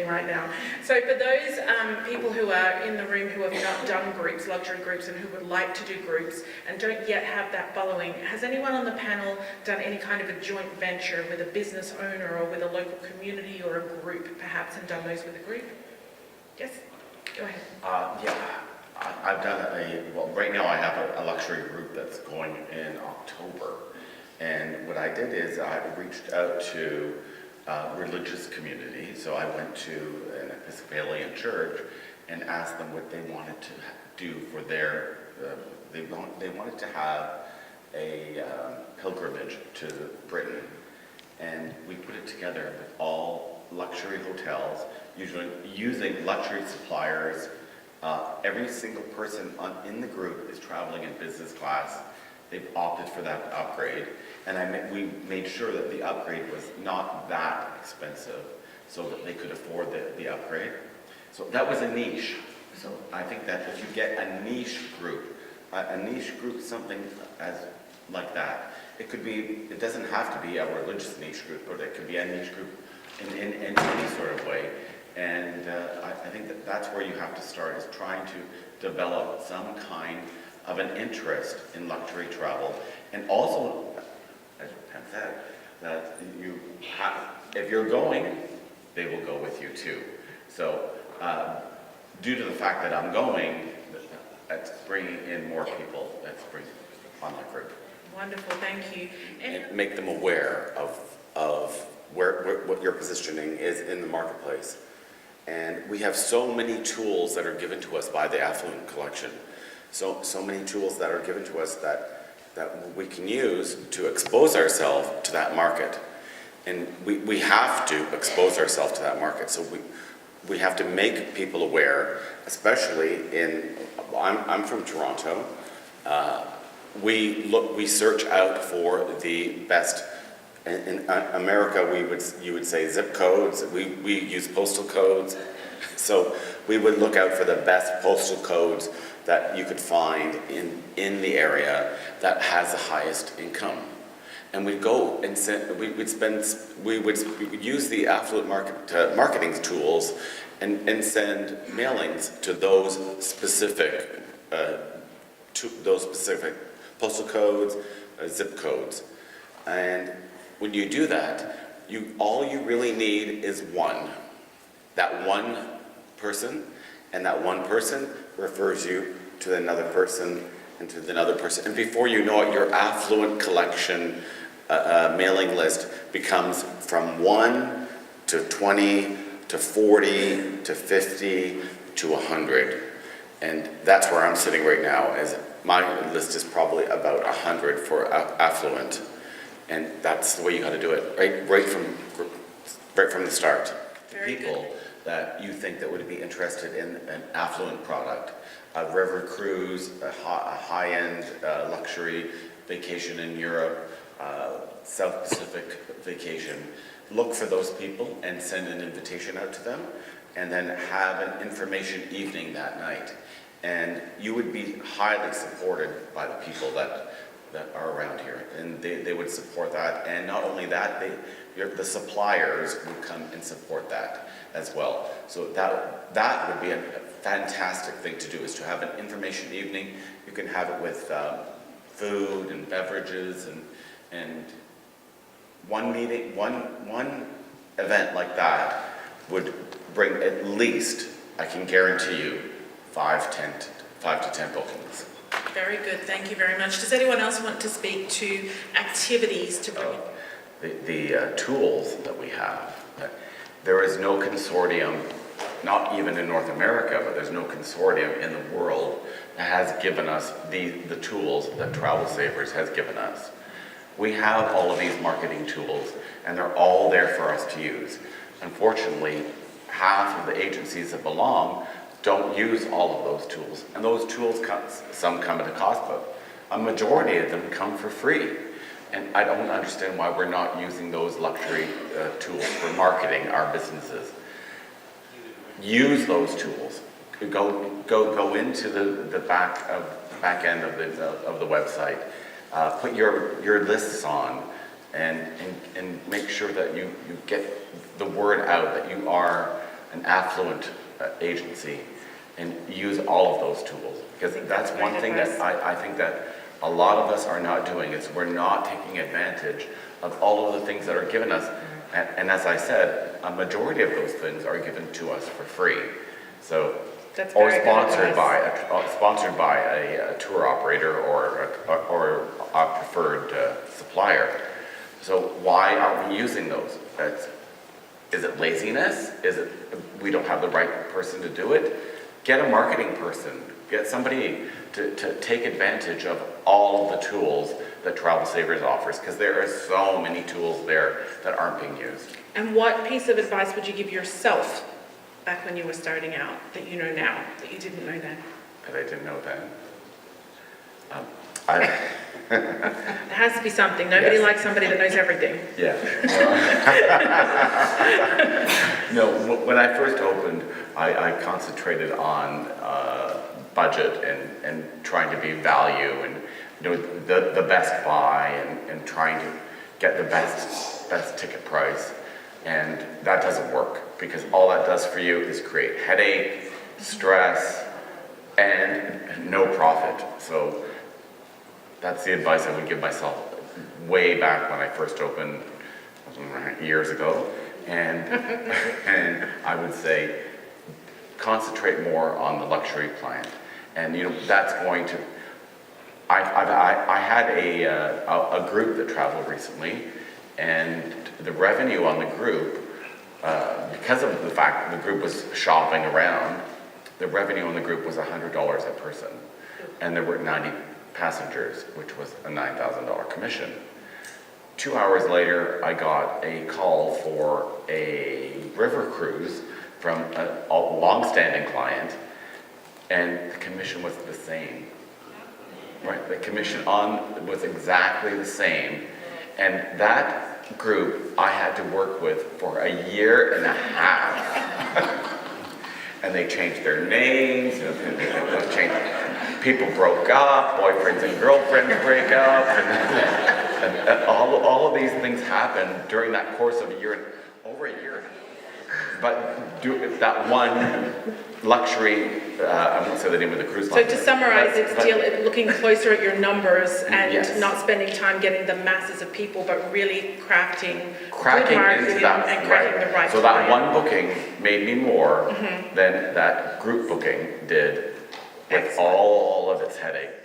listening right now. So for those people who are in the room who have not done groups, luxury groups, and who would like to do groups and don't yet have that following, has anyone on the panel done any kind of a joint venture with a business owner or with a local community or a group perhaps, and done those with a group? Yes? Go ahead. I've done well, right now I have a luxury group that's going in October. And what I did is I reached out to religious community. So I went to an Episcopalian church and asked them what they wanted to do for their, they wanted to have a pilgrimage to Britain. And we put it together with all luxury hotels, usually using luxury suppliers. Every single person in the group is traveling in business class. They've opted for that upgrade. And we made sure that the upgrade was not that expensive so that they could afford the upgrade. So that was a niche. So I think that if you get a niche group, something like that, it doesn't have to be a religious niche group, but it could be a niche group in any sort of way. And I think that's where you have to start, is trying to develop some kind of an interest in luxury travel. And also, as Pam said, that if you're going, they will go with you too. So due to the fact that I'm going, that's bringing in more people, that's bringing on that group. Wonderful, thank you. And make them aware of what your positioning is in the marketplace. And we have so many tools that are given to us by the Affluent Collection. So many tools that are given to us that we can use to expose ourselves to that market. And we have to expose ourselves to that market. So we have to make people aware, especially I'm from Toronto. We search out for the best. In America, you would say zip codes. We use postal codes. So we would look out for the best postal codes that you could find in the area that has the highest income. And we'd go and we would use the affluent marketing tools and send mailings to those specific postal codes, zip codes. And when you do that, all you really need is that one person, and that one person refers you to another person and to another person. And before you know it, your Affluent Collection mailing list becomes from 1 to 20 to 40 to 50 to 100. And that's where I'm sitting right now, as my list is probably about 100 for affluent. And that's the way you got to do it, right from the start. Very People good. That you think that would be interested in an affluent product, a river cruise, a high-end luxury vacation in Europe, South Pacific vacation. Look for those people and send an invitation out to them, and then have an information evening that night. And you would be highly supported by the people that are around here, and they would support that. And not only that, the suppliers would come and support that as well. So that would be a fantastic thing to do, is to have an information evening. You can have it with food and beverages, and one meeting, one event like that would bring at least, I can guarantee you, 5 to 10 bookings. Very good, thank you very much. Does anyone else want to speak to activities to bring The tools that we have. There is no consortium, not even in North America, but there's no consortium in the world that has given us the tools that TRAVELSAVERS has given us. We have all of these marketing tools, and they're all there for us to use. Unfortunately, half of the agencies that belong don't use all of those tools. And those tools, some come at a cost, but a majority of them come for free. And I don't understand why we're not using those luxury tools for marketing our businesses. Use those tools. Go into the back end of the website. Put your lists on, and make sure that you get the word out that you are an affluent agency and use all of those tools. Because that's one great thing advice. that I think that a lot of us are not doing, is we're not taking advantage of all of the things that are given us. And as I said, a majority of those things are given to us for free. So, That's or very good sponsored by a tour operator or a preferred supplier. So why aren't we using those? Is it laziness? Is it we don't have the right person to do it? Get a marketing person. Get somebody to take advantage of all of the tools that Travel Savers offers, because there are so many tools there that aren't being used. And what piece of advice would you give yourself back when you were starting out that you know now, that you didn't know then? That I didn't know then. There has to be something. Nobody Yes. likes somebody that knows everything. Yeah. No, when I first opened, I concentrated on budget and trying to be value and the best buy and trying to get the best ticket price. And that doesn't work, because all that does for you is create headache, stress, and no profit. So that's the advice I would give myself way back when I first opened years ago. And I would say concentrate more on the luxury client. And that's going to, I had a group that traveled recently, and the revenue on the group, because of the fact that the group was shopping around, the revenue on the group was $100 a person. And there were 90 passengers, which was a $9,000 commission. 2 hours later, I got a call for a river cruise from a long-standing client, and the commission was the same. Right, the commission on was exactly the same, and that group I had to work with for a year and a half. And they changed their names, people broke up, boyfriends and girlfriends break up, and all of these things happened during that course of over a year. But that one luxury, I won't say the name of the cruise So line. to summarize, it's looking closer at your numbers and Yes. not spending time getting the masses of people, but really crafting good Cracking marketing into that, and cracking the right So that client. one booking made me more than that group booking did, with Excellent. all of its headache.